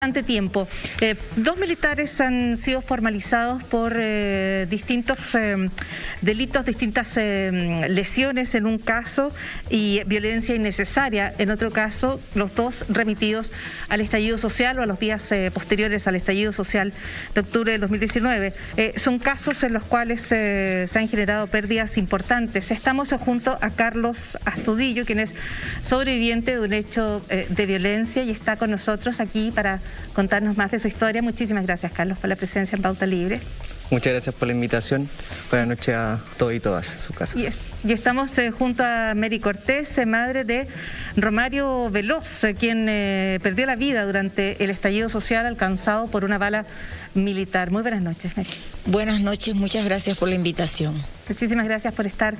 Bastante tiempo. Dos militares han sido formalizados por distintos delitos, distintas lesiones en un caso y violencia innecesaria en otro caso, los dos remitidos al estallido social o a los días posteriores al estallido social de octubre del 2019. Son casos en los cuales se han generado pérdidas importantes. Estamos junto a Carlos Astudillo, quien es sobreviviente de un hecho de violencia y está con nosotros aquí para contarnos más de su historia. Muchísimas gracias, Carlos, por la presencia en Pauta Libre. Muchas gracias por la invitación. Buenas noches a todos y todas en sus casas. Y estamos junto a Mary Cortés, madre de Romario Veloz, quien perdió la vida durante el estallido social alcanzado por una bala militar. Muy buenas noches, Mary. Buenas noches, muchas gracias por la invitación. Muchísimas gracias por estar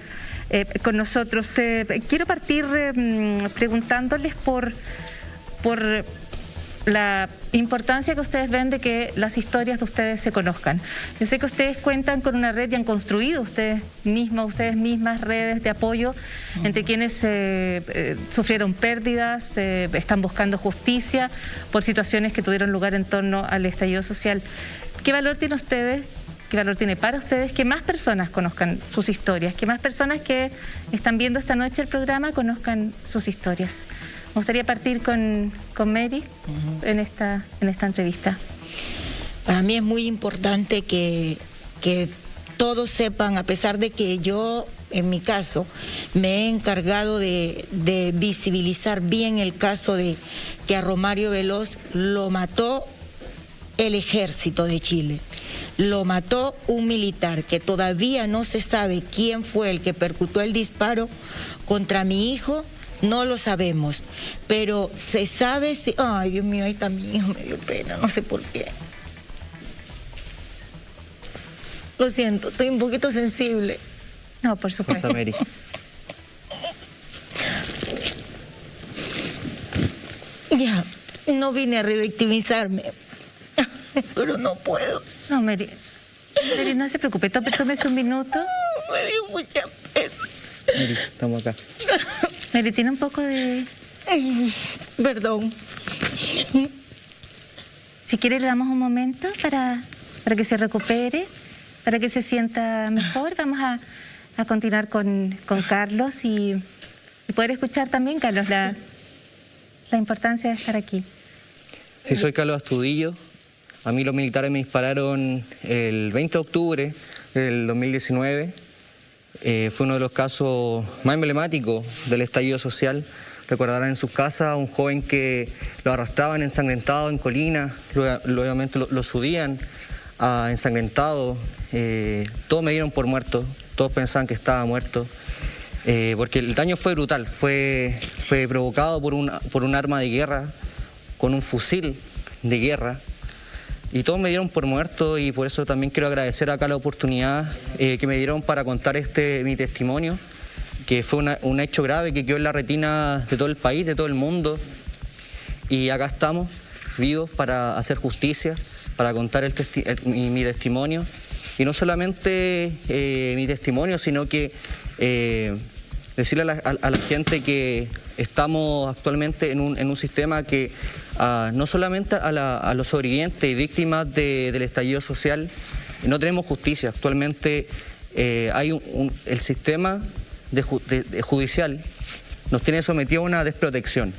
con nosotros. Quiero partir preguntándoles por la importancia que ustedes ven de que las historias de ustedes se conozcan. Yo sé que ustedes cuentan con una red y han construido ustedes mismas redes de apoyo entre quienes sufrieron pérdidas, están buscando justicia por situaciones que tuvieron lugar en torno al estallido social. ¿Qué valor tiene ustedes? ¿Qué valor tiene para ustedes que más personas conozcan sus historias? Que más personas que están viendo esta noche el programa conozcan sus historias. Me gustaría partir con Mary en esta entrevista. Para mí es muy importante que todos sepan, a pesar de que yo, en mi caso, me he encargado de visibilizar bien el caso de que a Romario Veloz lo mató el Ejército de Chile. Lo mató un militar que todavía no se sabe quién fue el que percutó el disparo contra mi hijo. No lo sabemos, pero se sabe si... Ay, Dios mío, ahí está mi hijo, me dio pena, no sé por qué. Lo siento, estoy un poquito sensible. No, por supuesto. Mary. Ya, no vine a revictimizarme, pero no puedo. No, Mary, no se preocupe, tómese un minuto. Me dio mucha pena. Mary, estamos acá. Mary, ¿tiene un poco de...? Perdón. Si quiere le damos un momento para que se recupere, para que se sienta mejor. Vamos a continuar con Carlos y poder escuchar también, Carlos, la importancia de estar aquí. Sí, soy Carlos Astudillo. A mí los militares me dispararon el 20 de octubre del 2019. Fue uno de los casos más emblemáticos del estallido social. Recordarán en sus casas a un joven que lo arrastraban ensangrentado en Colina, luego, obviamente lo subían ensangrentado. Todos me dieron por muerto, todos pensaban que estaba muerto, porque el daño fue brutal, fue provocado por un arma de guerra, con un fusil de guerra. Y todos me dieron por muerto y por eso también quiero agradecer acá la oportunidad que me dieron para contar mi testimonio, que fue un hecho grave que quedó en la retina de todo el país, de todo el mundo. Y acá estamos, vivos para hacer justicia, para contar mi testimonio. Y no solamente mi testimonio, sino que decirle a la gente que estamos actualmente en un sistema que no solamente a los sobrevivientes y víctimas del estallido social no tenemos justicia. Actualmente hay el sistema judicial nos tiene sometido a una desprotección.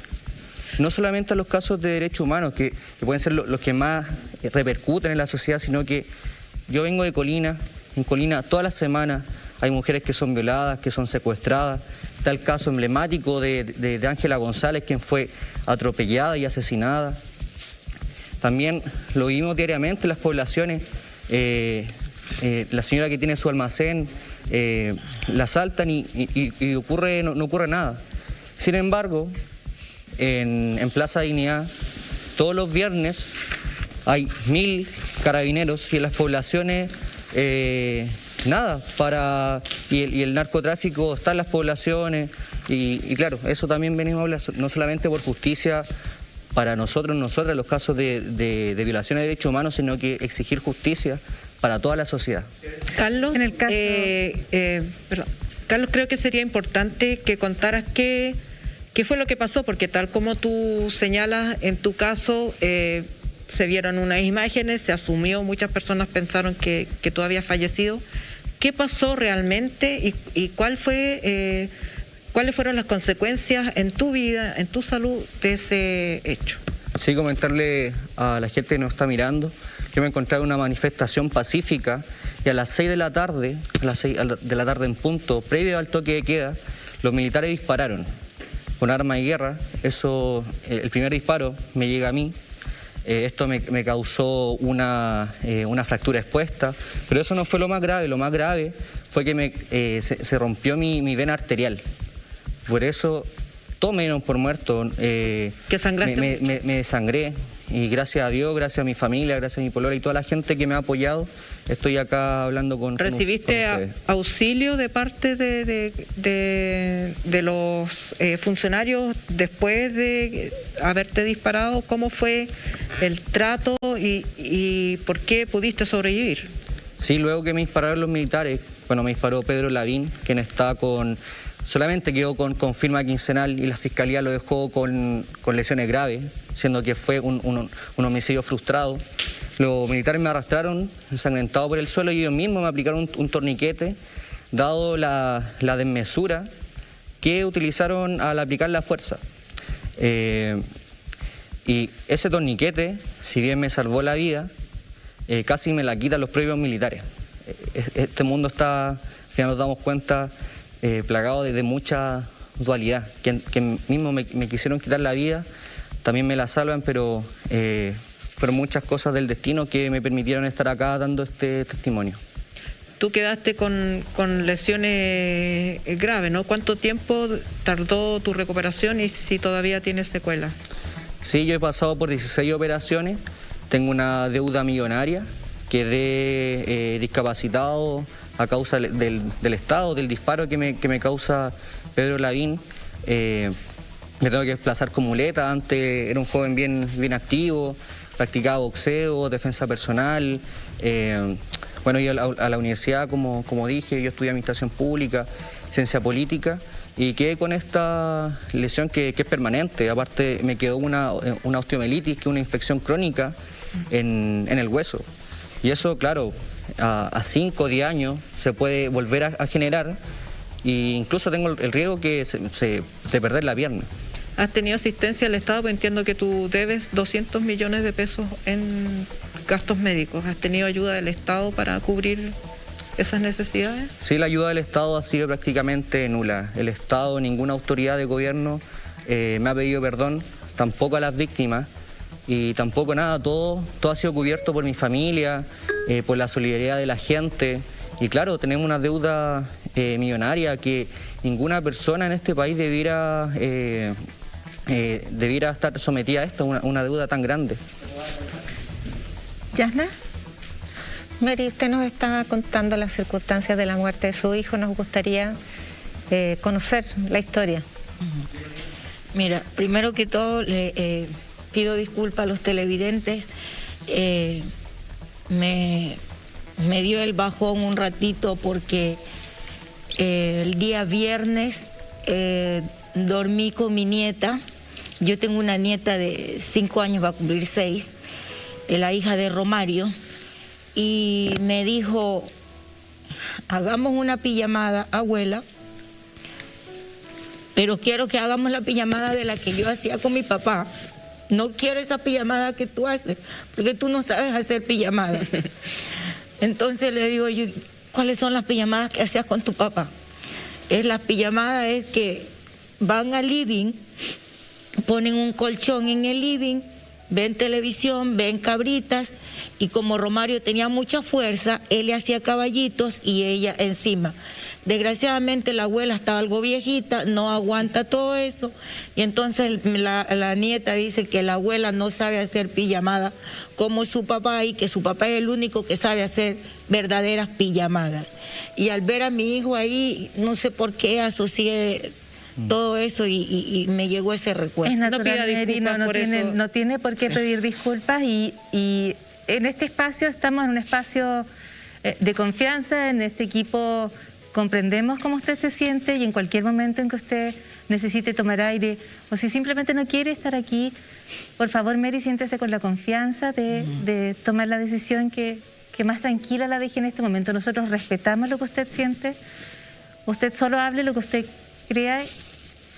No solamente a los casos de derechos humanos, que pueden ser los que más repercuten en la sociedad, sino que yo vengo de Colina. En Colina todas las semanas hay mujeres que son violadas, que son secuestradas. Está el caso emblemático de Ángela González, quien fue atropellada y asesinada. También lo vimos diariamente en las poblaciones. La señora que tiene su almacén, la asaltan y no ocurre nada. Sin embargo, en Plaza Dignidad, todos los viernes hay 1000 carabineros y en las poblaciones... nada, y el narcotráfico está en las poblaciones y claro, eso también venimos a hablar, no solamente por justicia para nosotras, los casos de violaciones de derechos humanos, sino que exigir justicia para toda la sociedad. Carlos, en el caso... Carlos, creo que sería importante que contaras qué fue lo que pasó, porque tal como tú señalas en tu caso, se vieron unas imágenes, se asumió, muchas personas pensaron que tú habías fallecido. ¿Qué pasó realmente y cuáles fueron las consecuencias en tu vida, en tu salud de ese hecho? Sí, comentarle a la gente que nos está mirando, yo me encontré en una manifestación pacífica y a las 6 de la tarde, en punto, previo al toque de queda, los militares dispararon con arma de guerra. Eso, el primer disparo me llega a mí. Esto me causó una fractura expuesta, pero eso no fue lo más grave fue que se rompió mi vena arterial. Por eso todos me dieron por muerto. ¿Qué sangraste? Me desangré y gracias a Dios, gracias a mi familia, gracias a mi polola y toda la gente que me ha apoyado, estoy acá hablando con ¿Recibiste auxilio de parte de los funcionarios después de haberte disparado? ¿Cómo fue el trato y por qué pudiste sobrevivir? Sí, luego que me dispararon los militares, bueno, me disparó Pedro Lavín, quien está solamente quedó con firma quincenal y la fiscalía lo dejó con lesiones graves, siendo que fue un homicidio frustrado. Los militares me arrastraron ensangrentado por el suelo y ellos mismos me aplicaron un torniquete, dado la desmesura que utilizaron al aplicar la fuerza. Y ese torniquete, si bien me salvó la vida, casi me la quitan los propios militares. Este mundo está, al final nos damos cuenta, plagado de mucha dualidad. Que mismo me quisieron quitar la vida, también me la salvan, pero fueron muchas cosas del destino que me permitieron estar acá dando este testimonio. Tú quedaste con lesiones graves, ¿no? ¿Cuánto tiempo tardó tu recuperación y si todavía tienes secuelas? Sí, yo he pasado por 16 operaciones, tengo una deuda millonaria, quedé discapacitado a causa del Estado, del disparo que me causa Pedro Lavín. Me tengo que desplazar con muleta. Antes era un joven bien activo, practicaba boxeo, defensa personal. Bueno, yo a la universidad, como dije, yo estudié administración pública, ciencia política, y quedé con esta lesión que es permanente. Aparte me quedó una osteomielitis, que es una infección crónica en el hueso. Y eso, claro, a 5 o 10 años se puede volver a generar, e incluso tengo el riesgo de perder la pierna. ¿Has tenido asistencia del Estado? Pues entiendo que tú debes 200 millones de pesos en gastos médicos. ¿Has tenido ayuda del Estado para cubrir esas necesidades? Sí, la ayuda del Estado ha sido prácticamente nula. El Estado, ninguna autoridad de gobierno me ha pedido perdón, tampoco a las víctimas. Y tampoco nada, todo ha sido cubierto por mi familia, por la solidaridad de la gente. Y claro, tenemos una deuda millonaria que ninguna persona en este país debiera estar sometida a esto, una deuda tan grande. ¿Yasna? Mary, usted nos está contando las circunstancias de la muerte de su hijo. Nos gustaría conocer la historia. Mira, primero que todo, pido disculpas a los televidentes. Me dio el bajón un ratito porque el día viernes dormí con mi nieta. Yo tengo una nieta de 5 años, va a cumplir 6, la hija de Romario, y me dijo, hagamos una pijamada, abuela, pero quiero que hagamos la pijamada de la que yo hacía con mi papá. No quiero esa pijamada que tú haces, porque tú no sabes hacer pijamada. Entonces le digo yo, ¿cuáles son las pijamadas que hacías con tu papá? Las pijamadas es que van al living, ponen un colchón en el living, ven televisión, ven cabritas, y como Romario tenía mucha fuerza, él le hacía caballitos y ella encima. Desgraciadamente la abuela estaba algo viejita, no aguanta todo eso, y entonces la nieta dice que la abuela no sabe hacer pijamadas como su papá, y que su papá es el único que sabe hacer verdaderas pijamadas. Y al ver a mi hijo ahí, no sé por qué asocié todo eso y me llegó ese recuerdo. Es natural, No pida disculpas por eso. no tiene por qué pedir disculpas, y en este espacio estamos en un espacio de confianza. En este equipo comprendemos cómo usted se siente, y en cualquier momento en que usted necesite tomar aire o si simplemente no quiere estar aquí, por favor, Mary, siéntese con la confianza de tomar la decisión que más tranquila la deje en este momento. Nosotros respetamos lo que usted siente. Usted solo hable lo que usted crea,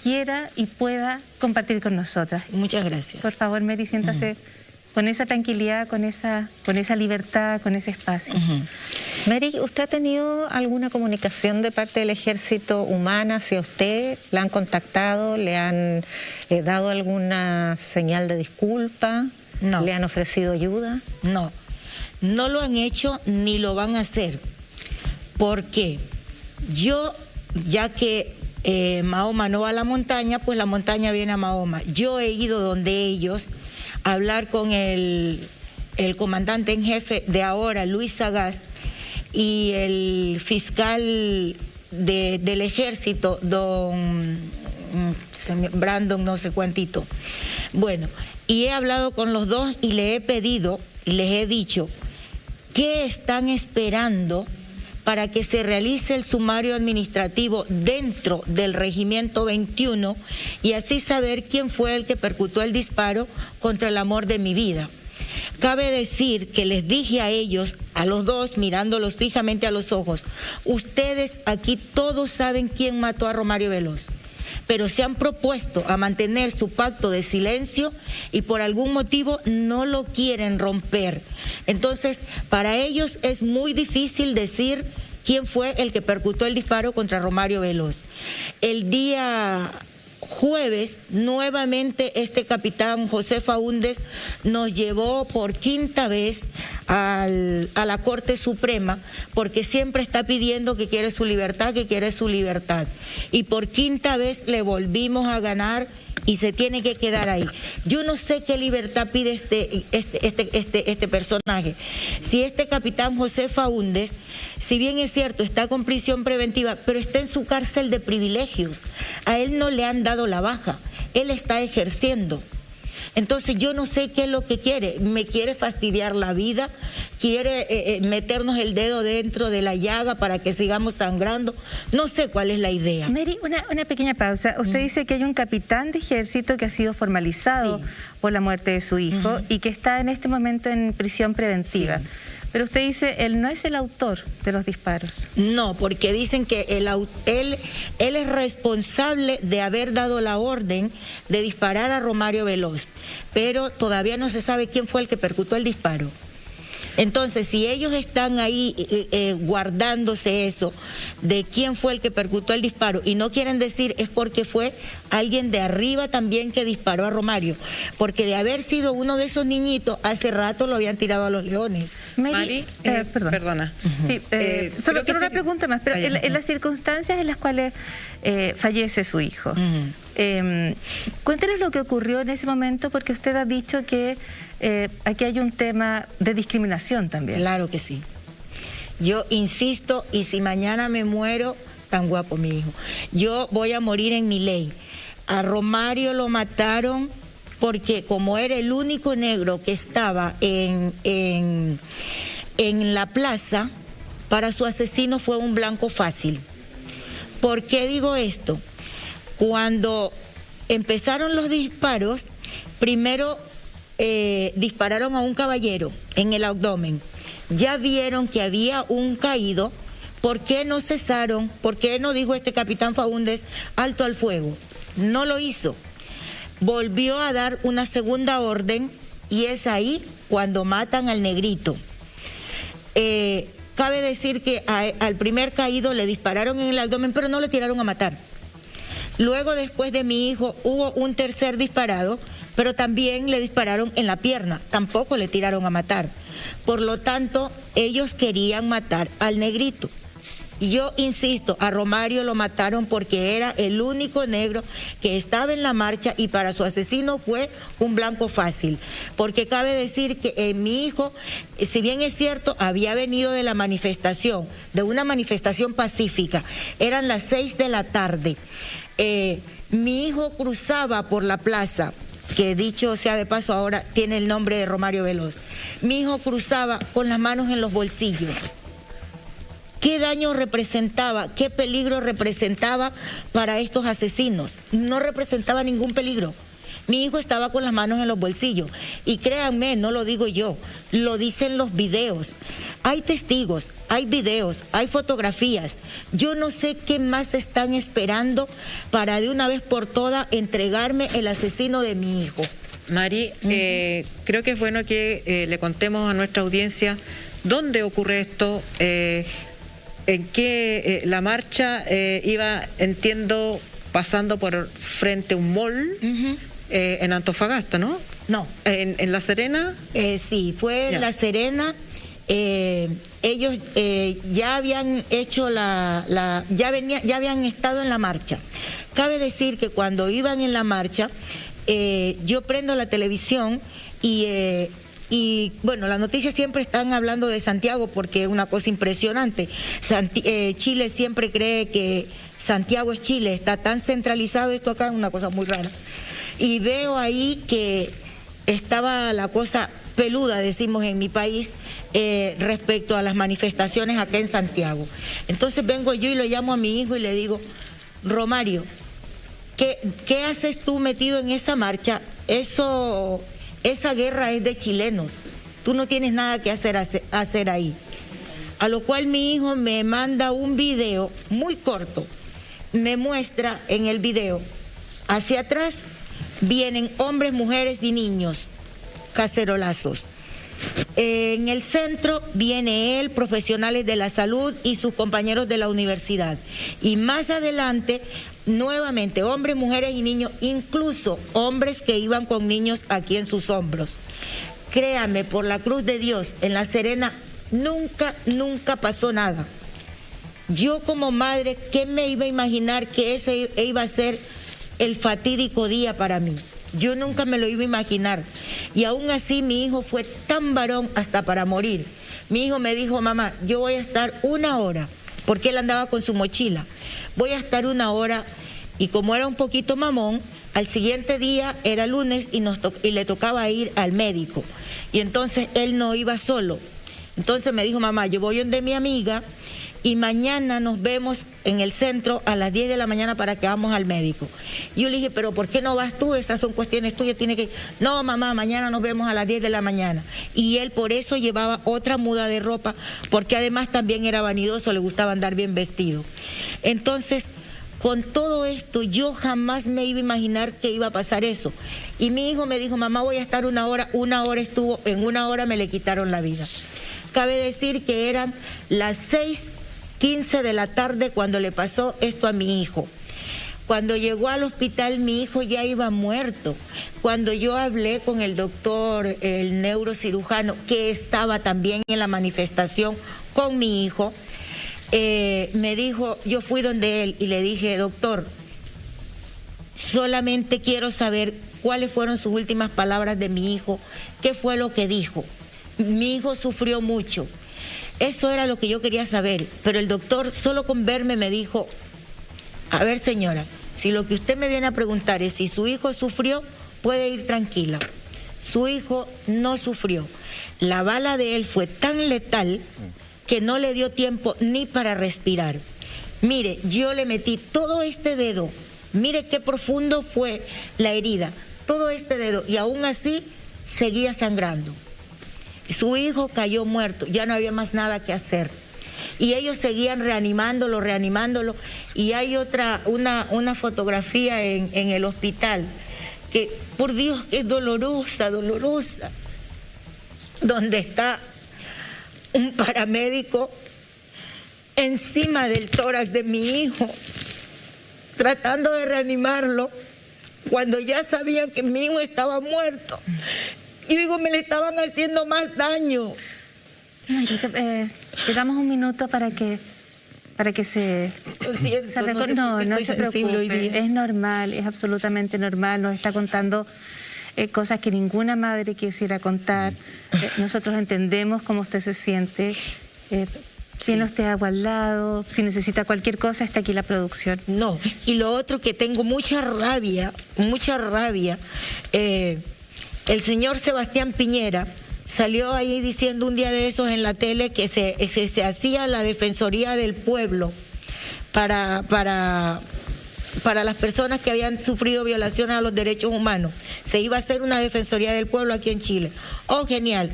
quiera y pueda compartir con nosotras. Muchas gracias. Por favor, Mary, siéntase con esa tranquilidad, con esa libertad, con ese espacio. Mary, ¿usted ha tenido alguna comunicación de parte del Ejército humana hacia usted? ¿La han contactado? ¿Le han dado alguna señal de disculpa? No. ¿Le han ofrecido ayuda? No, no lo han hecho ni lo van a hacer. Porque yo, ya que Mahoma no va a la montaña, pues la montaña viene a Mahoma. Yo he ido donde ellos a hablar con el comandante en jefe de ahora, Luis Sagaz, y el fiscal del ejército, don Brandon no sé cuántito. Bueno, y he hablado con los dos y les he pedido, y les he dicho, ¿qué están esperando para que se realice el sumario administrativo dentro del Regimiento 21 y así saber quién fue el que percutó el disparo contra el amor de mi vida? Cabe decir que les dije a ellos, a los dos, mirándolos fijamente a los ojos, ustedes aquí todos saben quién mató a Romario Veloz, pero se han propuesto a mantener su pacto de silencio y por algún motivo no lo quieren romper. Entonces, para ellos es muy difícil decir quién fue el que percutó el disparo contra Romario Veloz. El día jueves, nuevamente este capitán José Faúndez nos llevó por quinta vez a la Corte Suprema, porque siempre está pidiendo que quiere su libertad, que quiere su libertad. Y por quinta vez le volvimos a ganar y se tiene que quedar ahí. Yo no sé qué libertad pide este personaje. Si este capitán José Faúndez, si bien es cierto, está con prisión preventiva, pero está en su cárcel de privilegios. A él no le han dado la baja, él está ejerciendo. Entonces yo no sé qué es lo que quiere. Me quiere fastidiar la vida, quiere meternos el dedo dentro de la llaga para que sigamos sangrando. No sé cuál es la idea. Mary, una pequeña pausa. Usted dice que hay un capitán de ejército que ha sido formalizado por la muerte de su hijo y que está en este momento en prisión preventiva. Sí. Pero usted dice, él no es el autor de los disparos. No, porque dicen que él es responsable de haber dado la orden de disparar a Romario Veloz, pero todavía no se sabe quién fue el que percutó el disparo. Entonces, si ellos están ahí guardándose eso de quién fue el que percutó el disparo y no quieren decir, es porque fue alguien de arriba también que disparó a Romario, porque de haber sido uno de esos niñitos, hace rato lo habían tirado a los leones. Mary, perdona. Sí, solo una pregunta más, pero en las circunstancias en las cuales fallece su hijo, cuéntenos lo que ocurrió en ese momento, porque usted ha dicho que aquí hay un tema de discriminación también. Claro que sí. Yo insisto, y si mañana me muero, tan guapo mi hijo, yo voy a morir en mi ley. A Romario lo mataron porque como era el único negro que estaba en la plaza, para su asesino fue un blanco fácil. ¿Por qué digo esto? Cuando empezaron los disparos, primero dispararon a un caballero en el abdomen. Ya vieron que había un caído. ¿Por qué no cesaron? ¿Por qué no dijo este capitán Faúndez alto al fuego? No lo hizo. Volvió a dar una segunda orden y es ahí cuando matan al negrito. Cabe decir que al primer caído le dispararon en el abdomen, pero no le tiraron a matar. Luego, después de mi hijo, hubo un tercer disparado, pero también le dispararon en la pierna, tampoco le tiraron a matar. Por lo tanto, ellos querían matar al negrito. Y yo insisto, a Romario lo mataron porque era el único negro que estaba en la marcha y para su asesino fue un blanco fácil. Porque cabe decir que mi hijo, si bien es cierto, había venido de la manifestación, de una manifestación pacífica, eran las 6 de la tarde. Mi hijo cruzaba por la plaza, que dicho sea de paso ahora tiene el nombre de Romario Veloz. Mi hijo cruzaba con las manos en los bolsillos. qué daño representaba, qué peligro representaba para estos asesinos. No representaba ningún peligro. Mi hijo estaba con las manos en los bolsillos. Y créanme, no lo digo yo, lo dicen los videos. Hay testigos, hay videos, hay fotografías. Yo no sé qué más están esperando para de una vez por todas entregarme el asesino de mi hijo. Mari, creo que es bueno que le contemos a nuestra audiencia dónde ocurre esto, en qué la marcha iba, entiendo, pasando por frente a un mall. En Antofagasta, ¿no? No. ¿En La Serena? Sí, fue en La Serena. Ellos ya habían hecho ya habían estado en la marcha. Cabe decir que cuando iban en la marcha, yo prendo la televisión y bueno, las noticias siempre están hablando de Santiago porque es una cosa impresionante. Chile siempre cree que Santiago es Chile, está tan centralizado, esto acá es una cosa muy rara. Y veo ahí que estaba la cosa peluda, decimos en mi país, respecto a las manifestaciones acá en Santiago. Entonces vengo yo y lo llamo a mi hijo y le digo, Romario, ¿qué haces tú metido en esa marcha? Esa guerra es de chilenos, tú no tienes nada que hacer ahí. A lo cual mi hijo me manda un video muy corto, me muestra en el video, hacia atrás vienen hombres, mujeres y niños, cacerolazos. En el centro viene él, profesionales de la salud y sus compañeros de la universidad. Y más adelante, nuevamente, hombres, mujeres y niños, incluso hombres que iban con niños aquí en sus hombros. Créame, por la cruz de Dios, en La Serena nunca pasó nada. Yo como madre, ¿qué me iba a imaginar que ese iba a ser el fatídico día para mí? Yo nunca me lo iba a imaginar. Y aún así mi hijo fue tan varón hasta para morir. Mi hijo me dijo, mamá, yo voy a estar 1 hora, porque él andaba con su mochila. Voy a estar 1 hora, y como era un poquito mamón, al siguiente día era lunes y le tocaba ir al médico. Y entonces él no iba solo. Entonces me dijo, mamá, yo voy donde mi amiga y mañana nos vemos en el centro a las 10 de la mañana para que vamos al médico. Y yo le dije, pero ¿por qué no vas tú? Esas son cuestiones tuyas, tiene que... No, mamá, mañana nos vemos a las 10 de la mañana. Y él por eso llevaba otra muda de ropa, porque además también era vanidoso, le gustaba andar bien vestido. Entonces, con todo esto, yo jamás me iba a imaginar que iba a pasar eso. Y mi hijo me dijo, mamá, voy a estar 1 hora. 1 hora estuvo, en 1 hora me le quitaron la vida. Cabe decir que eran las 6:15 de la tarde cuando le pasó esto a mi hijo. Cuando llegó al hospital, mi hijo ya iba muerto. Cuando yo hablé con el doctor, el neurocirujano, que estaba también en la manifestación con mi hijo, me dijo, yo fui donde él y le dije, doctor, solamente quiero saber cuáles fueron sus últimas palabras de mi hijo, qué fue lo que dijo. Mi hijo sufrió mucho. Eso era lo que yo quería saber, pero el doctor solo con verme me dijo, a ver señora, si lo que usted me viene a preguntar es si su hijo sufrió, puede ir tranquila. Su hijo no sufrió. La bala de él fue tan letal que no le dio tiempo ni para respirar. Mire, yo le metí todo este dedo, mire qué profundo fue la herida, todo este dedo, y aún así seguía sangrando. Su hijo cayó muerto, ya no había más nada que hacer. Y ellos seguían reanimándolo, y hay una fotografía en el hospital, que por Dios es dolorosa, donde está un paramédico encima del tórax de mi hijo, tratando de reanimarlo, cuando ya sabían que mi hijo estaba muerto. Yo digo, me le estaban haciendo más daño. Te damos un minuto para que se... Lo siento, no se preocupe, es normal, es absolutamente normal, nos está contando cosas que ninguna madre quisiera contar. Nosotros entendemos cómo usted se siente. Tiene usted agua al lado, si necesita cualquier cosa, está aquí la producción. No, y lo otro que tengo mucha rabia, el señor Sebastián Piñera salió ahí diciendo un día de esos en la tele que se hacía la Defensoría del Pueblo para las personas que habían sufrido violaciones a los derechos humanos. Se iba a hacer una Defensoría del Pueblo aquí en Chile. Oh, genial.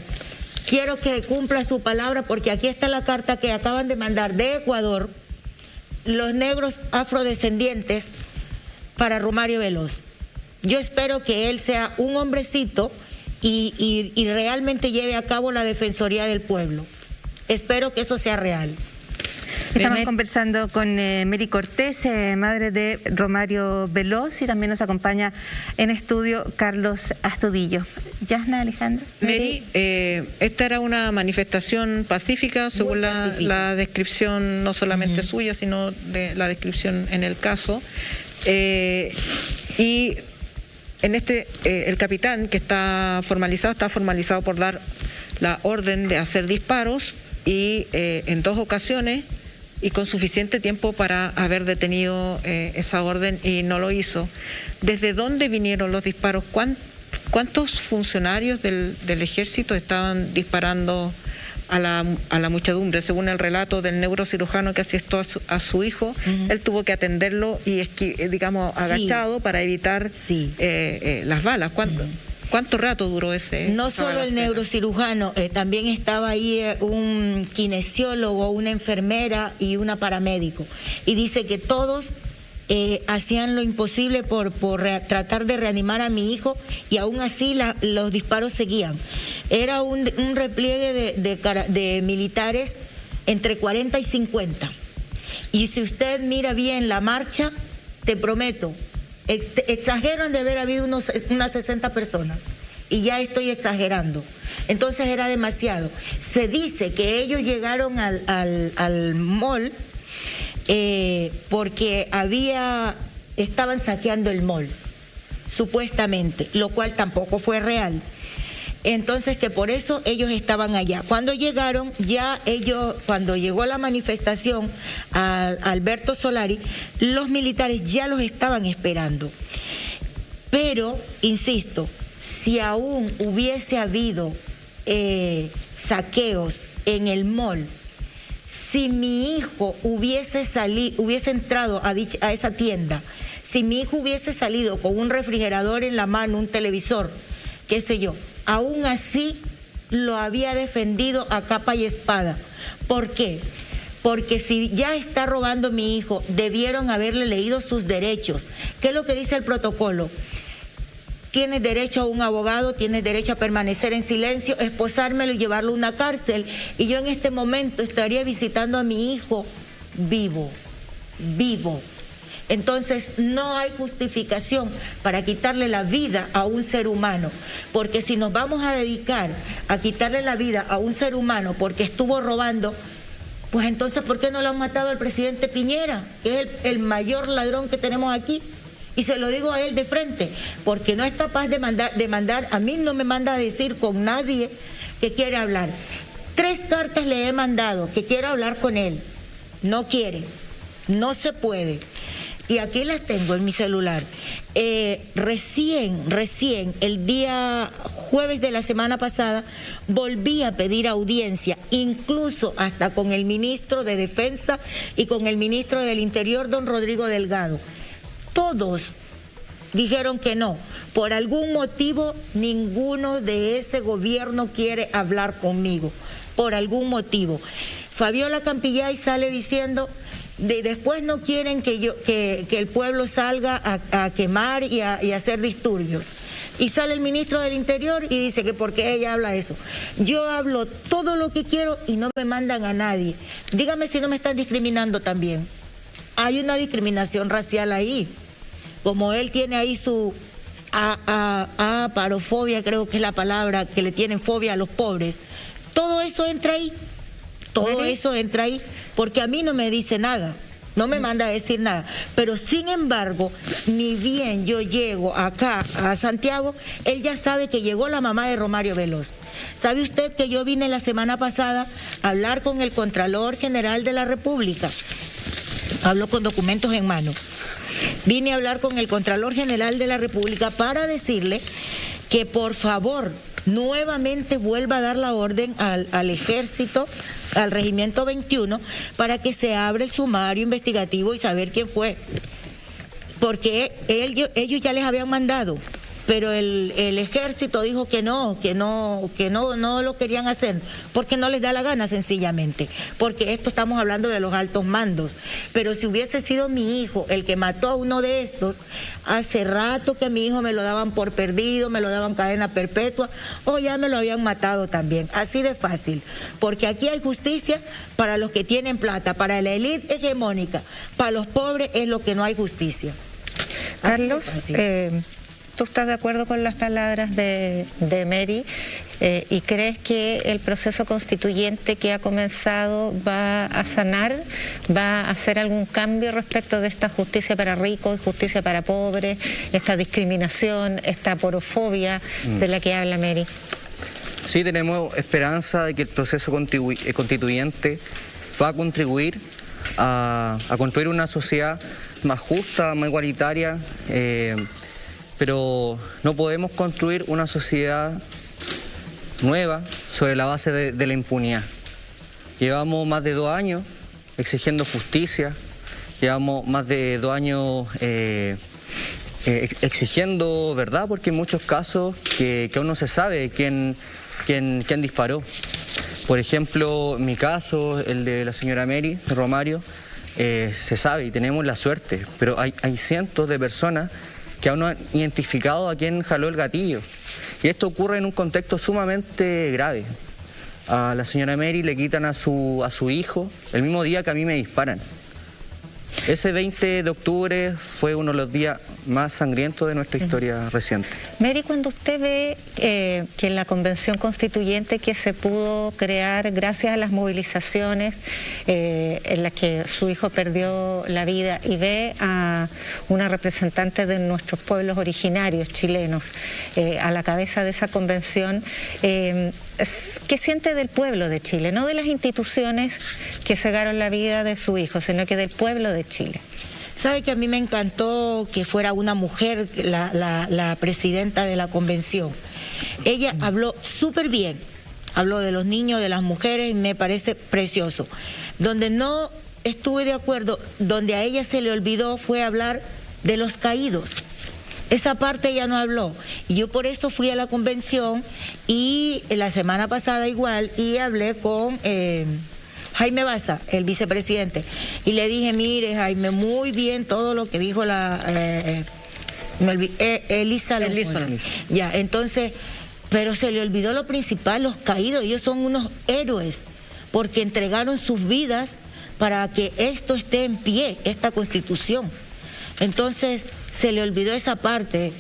Quiero que cumpla su palabra, porque aquí está la carta que acaban de mandar de Ecuador los negros afrodescendientes para Romario Veloz. Yo espero que él sea un hombrecito y realmente lleve a cabo la Defensoría del Pueblo. Espero que eso sea real. Estamos conversando con Mary Cortés, madre de Romario Veloz, y también nos acompaña en estudio Carlos Astudillo. ¿Yasna, Alejandra? Mary, esta era una manifestación pacífica, según la descripción no solamente suya, sino de la descripción en el caso. Y en el capitán que está formalizado por dar la orden de hacer disparos, y en 2 ocasiones, y con suficiente tiempo para haber detenido esa orden, y no lo hizo. ¿Desde dónde vinieron los disparos? ¿Cuántos funcionarios del ejército estaban disparando a la muchedumbre? Según el relato del neurocirujano que asistió a su hijo, él tuvo que atenderlo y agachado para evitar las balas. ¿Cuánto rato duró ese? No solo el neurocirujano, también estaba ahí un kinesiólogo, una enfermera y una paramédico. Y dice que todos hacían lo imposible por tratar de reanimar a mi hijo, y aún así los disparos seguían. Era un repliegue de militares entre 40 y 50. Y si usted mira bien la marcha, te prometo, exageran de haber habido unas 60 personas, y ya estoy exagerando. Entonces era demasiado. Se dice que ellos llegaron al mall porque estaban saqueando el mall, supuestamente, lo cual tampoco fue real. Entonces, que por eso ellos estaban allá. Cuando llegaron, cuando llegó la manifestación a Alberto Solari, los militares ya los estaban esperando. Pero, insisto, si aún hubiese habido saqueos en el mall, si mi hijo hubiese entrado a esa tienda, si mi hijo hubiese salido con un refrigerador en la mano, un televisor, qué sé yo, aún así lo había defendido a capa y espada. ¿Por qué? Porque si ya está robando mi hijo, debieron haberle leído sus derechos. ¿Qué es lo que dice el protocolo? Tienes derecho a un abogado, tienes derecho a permanecer en silencio, esposármelo y llevarlo a una cárcel. Y yo en este momento estaría visitando a mi hijo vivo. Entonces no hay justificación para quitarle la vida a un ser humano, porque si nos vamos a dedicar a quitarle la vida a un ser humano porque estuvo robando, pues entonces ¿por qué no lo han matado al presidente Piñera, que es el mayor ladrón que tenemos aquí? Y se lo digo a él de frente, porque no es capaz de mandar, a mí no me manda a decir con nadie que quiere hablar. 3 cartas le he mandado que quiero hablar con él, no quiere, no se puede. Y aquí las tengo en mi celular. Recién, el día jueves de la semana pasada, volví a pedir audiencia, incluso hasta con el ministro de Defensa y con el ministro del Interior, don Rodrigo Delgado. Todos dijeron que no. Por algún motivo, ninguno de ese gobierno quiere hablar conmigo. Por algún motivo. Fabiola Campillay sale diciendo... después no quieren que el pueblo salga a quemar y a hacer disturbios. Y sale el ministro del Interior y dice que porque ella habla eso. Yo hablo todo lo que quiero y no me mandan a nadie. Dígame si no me están discriminando también. Hay una discriminación racial ahí. Como él tiene ahí su aparofobia, creo que es la palabra, que le tienen fobia a los pobres. Todo eso entra ahí. Todo eso entra ahí, porque a mí no me dice nada, no me manda a decir nada. Pero sin embargo, ni bien yo llego acá a Santiago, él ya sabe que llegó la mamá de Romario Veloz. ¿Sabe usted que yo vine la semana pasada a hablar con el Contralor General de la República? Hablo con documentos en mano. Vine a hablar con el Contralor General de la República para decirle que por favor nuevamente vuelva a dar la orden al ejército, al regimiento 21, para que se abra el sumario investigativo y saber quién fue. Porque ellos ya les habían mandado, pero el ejército dijo que no lo querían hacer, porque no les da la gana sencillamente, porque esto estamos hablando de los altos mandos. Pero si hubiese sido mi hijo el que mató a uno de estos, hace rato que a mi hijo me lo daban por perdido, me lo daban cadena perpetua, o ya me lo habían matado también, así de fácil, porque aquí hay justicia para los que tienen plata, para la élite hegemónica, para los pobres es lo que no hay justicia. Carlos, ¿tú estás de acuerdo con las palabras de Mary y crees que el proceso constituyente que ha comenzado va a sanar, va a hacer algún cambio respecto de esta justicia para ricos y justicia para pobres, esta discriminación, esta porofobia de la que habla Mary? Sí, tenemos esperanza de que el proceso constituyente va a contribuir a construir una sociedad más justa, más igualitaria, pero no podemos construir una sociedad nueva sobre la base de la impunidad. Llevamos más de 2 años exigiendo justicia, llevamos más de 2 años exigiendo verdad, porque hay muchos casos que aún no se sabe quién disparó. Por ejemplo, mi caso, el de la señora Mary Romario, se sabe y tenemos la suerte, pero hay cientos de personas que aún no han identificado a quién jaló el gatillo. Y esto ocurre en un contexto sumamente grave. A la señora Mary le quitan a su hijo el mismo día que a mí me disparan. Ese 20 de octubre fue uno de los días más sangrientos de nuestra historia reciente. Mary, cuando usted ve que en la Convención Constituyente que se pudo crear gracias a las movilizaciones en las que su hijo perdió la vida y ve a una representante de nuestros pueblos originarios chilenos a la cabeza de esa convención, ¿qué siente del pueblo de Chile? No de las instituciones que cegaron la vida de su hijo, sino que del pueblo de Chile. Sabe que a mí me encantó que fuera una mujer la presidenta de la convención. Ella habló súper bien, habló de los niños, de las mujeres, y me parece precioso. Donde no estuve de acuerdo, donde a ella se le olvidó, fue hablar de los caídos. Esa parte ella no habló, y yo por eso fui a la convención, y la semana pasada igual, y hablé con Jaime Baza, el vicepresidente, y le dije, mire Jaime, muy bien todo lo que dijo Elisa. Ya, entonces, pero se le olvidó lo principal, los caídos. Ellos son unos héroes, porque entregaron sus vidas para que esto esté en pie, esta Constitución. Entonces, se le olvidó esa parte.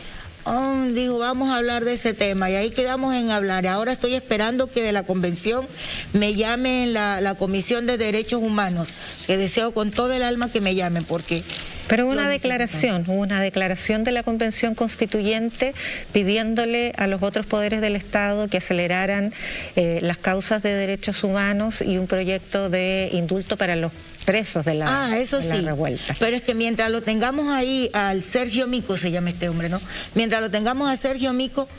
Dijo, vamos a hablar de ese tema, y ahí quedamos en hablar. Ahora estoy esperando que de la convención me llamen la Comisión de Derechos Humanos, que deseo con todo el alma que me llamen, porque... Pero hubo una declaración de la Convención Constituyente pidiéndole a los otros poderes del Estado que aceleraran las causas de derechos humanos y un proyecto de indulto para los presos de la revuelta. Pero es que mientras lo tengamos ahí al Sergio Mico, se llama este hombre, ¿no? Mientras lo tengamos a Sergio Mico,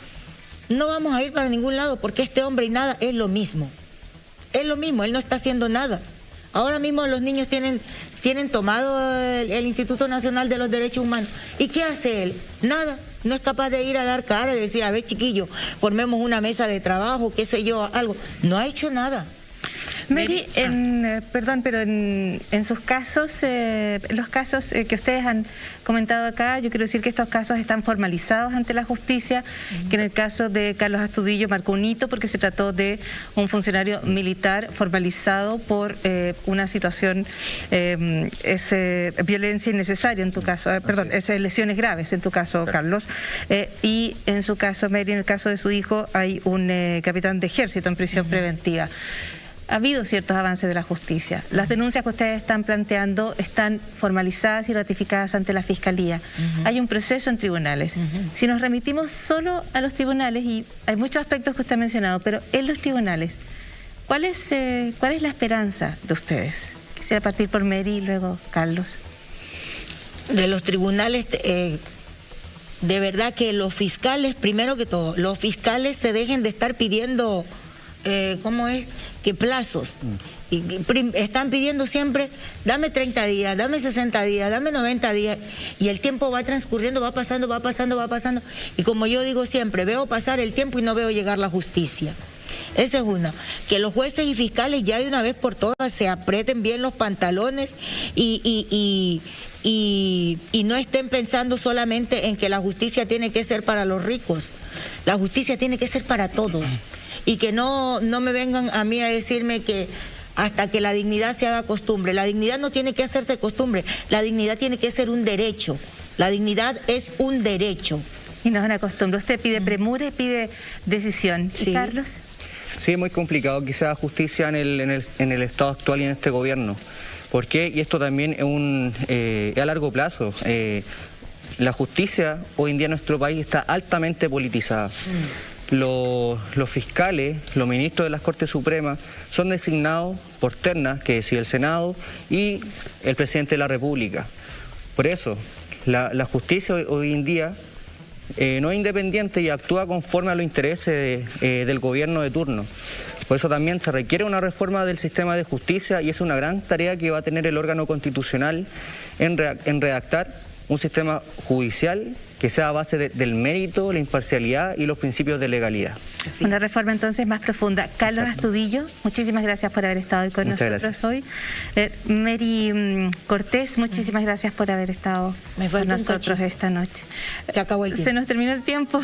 no vamos a ir para ningún lado, porque este hombre y nada es lo mismo. Es lo mismo, él no está haciendo nada. Ahora mismo los niños tienen tomado el Instituto Nacional de los Derechos Humanos. ¿Y qué hace él? Nada. No es capaz de ir a dar cara y decir, a ver, chiquillo, formemos una mesa de trabajo, qué sé yo, algo. No ha hecho nada. Mary, perdón, pero en sus casos, los casos que ustedes han comentado acá, yo quiero decir que estos casos están formalizados ante la justicia, que en el caso de Carlos Astudillo marcó un hito porque se trató de un funcionario militar formalizado por una situación, es violencia innecesaria en tu caso, es lesiones graves en tu caso, Carlos, y en su caso, Mary, en el caso de su hijo, hay un capitán de ejército en prisión preventiva. Ha habido ciertos avances de la justicia. Las denuncias que ustedes están planteando están formalizadas y ratificadas ante la Fiscalía. Hay un proceso en tribunales. Si nos remitimos solo a los tribunales, y hay muchos aspectos que usted ha mencionado, pero en los tribunales, ¿cuál es la esperanza de ustedes? Quisiera partir por Mary y luego Carlos. De los tribunales, de verdad que los fiscales, primero que todo, los fiscales se dejen de estar pidiendo, ¿cómo es? Que plazos. Están pidiendo siempre, dame 30 días, dame 60 días, dame 90 días, y el tiempo va transcurriendo, va pasando, y como yo digo siempre, veo pasar el tiempo y no veo llegar la justicia. Esa es una, que los jueces y fiscales ya de una vez por todas se aprieten bien los pantalones y no estén pensando solamente en que la justicia tiene que ser para los ricos, la justicia tiene que ser para todos, y que no me vengan a mí a decirme que hasta que la dignidad se haga costumbre. La dignidad no tiene que hacerse costumbre, la dignidad tiene que ser un derecho, la dignidad es un derecho. Y no es una costumbre, usted pide premura y pide decisión. ¿Y Sí. Carlos? Sí, es muy complicado que se haga justicia en el estado actual y en este gobierno. ¿Por qué? Y esto también es a largo plazo. La justicia hoy en día en nuestro país está altamente politizada. Los fiscales, los ministros de las Cortes Supremas son designados por ternas que decide el Senado y el presidente de la República. Por eso, la justicia hoy en día no es independiente y actúa conforme a los intereses del gobierno de turno. Por eso también se requiere una reforma del sistema de justicia y es una gran tarea que va a tener el órgano constitucional en redactar un sistema judicial que sea a base del mérito, la imparcialidad y los principios de legalidad. Sí. Una reforma entonces más profunda. Carlos Astudillo, muchísimas gracias por haber estado hoy con Muchas nosotros gracias. hoy. Mary Cortés, muchísimas gracias por haber estado Me con falta un nosotros cachito. esta noche. Se acabó el tiempo. Se nos terminó el tiempo,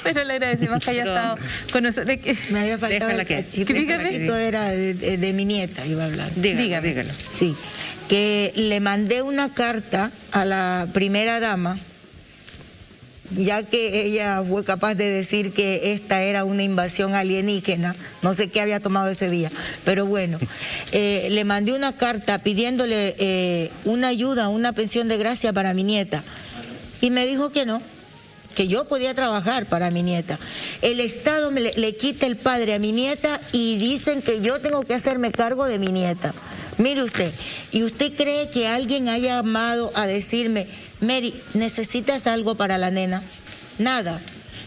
pero le agradecemos que haya estado con nosotros. Me había faltado Déjala el que- cachito. dígame. El cachito era de mi nieta, iba a hablar. Dígame. Dígalo. Sí, que le mandé una carta a la primera dama, ya que ella fue capaz de decir que esta era una invasión alienígena, no sé qué había tomado ese día, pero bueno, le mandé una carta pidiéndole una ayuda, una pensión de gracia para mi nieta, y me dijo que no, que yo podía trabajar para mi nieta. El Estado le quita el padre a mi nieta y dicen que yo tengo que hacerme cargo de mi nieta. Mire usted, ¿y usted cree que alguien haya llamado a decirme, Mary, ¿necesitas algo para la nena? Nada.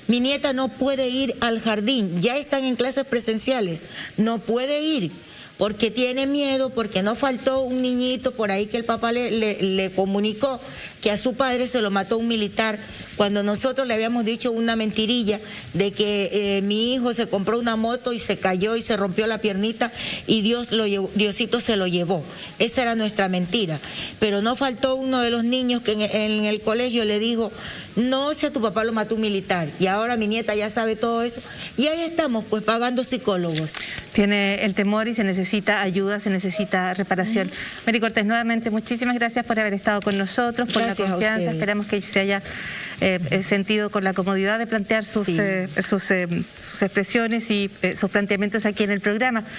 Mi nieta no puede ir al jardín, ya están en clases presenciales, no puede ir porque tiene miedo, porque no faltó un niñito por ahí que el papá le comunicó que a su padre se lo mató un militar, cuando nosotros le habíamos dicho una mentirilla de que mi hijo se compró una moto y se cayó y se rompió la piernita y Diosito se lo llevó. Esa era nuestra mentira. Pero no faltó uno de los niños que en el colegio le dijo, no, si a tu papá lo mató un militar. Y ahora mi nieta ya sabe todo eso. Y ahí estamos, pues pagando psicólogos. Tiene el temor y se necesita ayuda, se necesita reparación. Mary Cortés, nuevamente muchísimas gracias por haber estado con nosotros, por Gracias la a confianza. ustedes. Esperamos que se haya sentido con la comodidad de plantear sus Sí. expresiones y sus planteamientos aquí en el programa.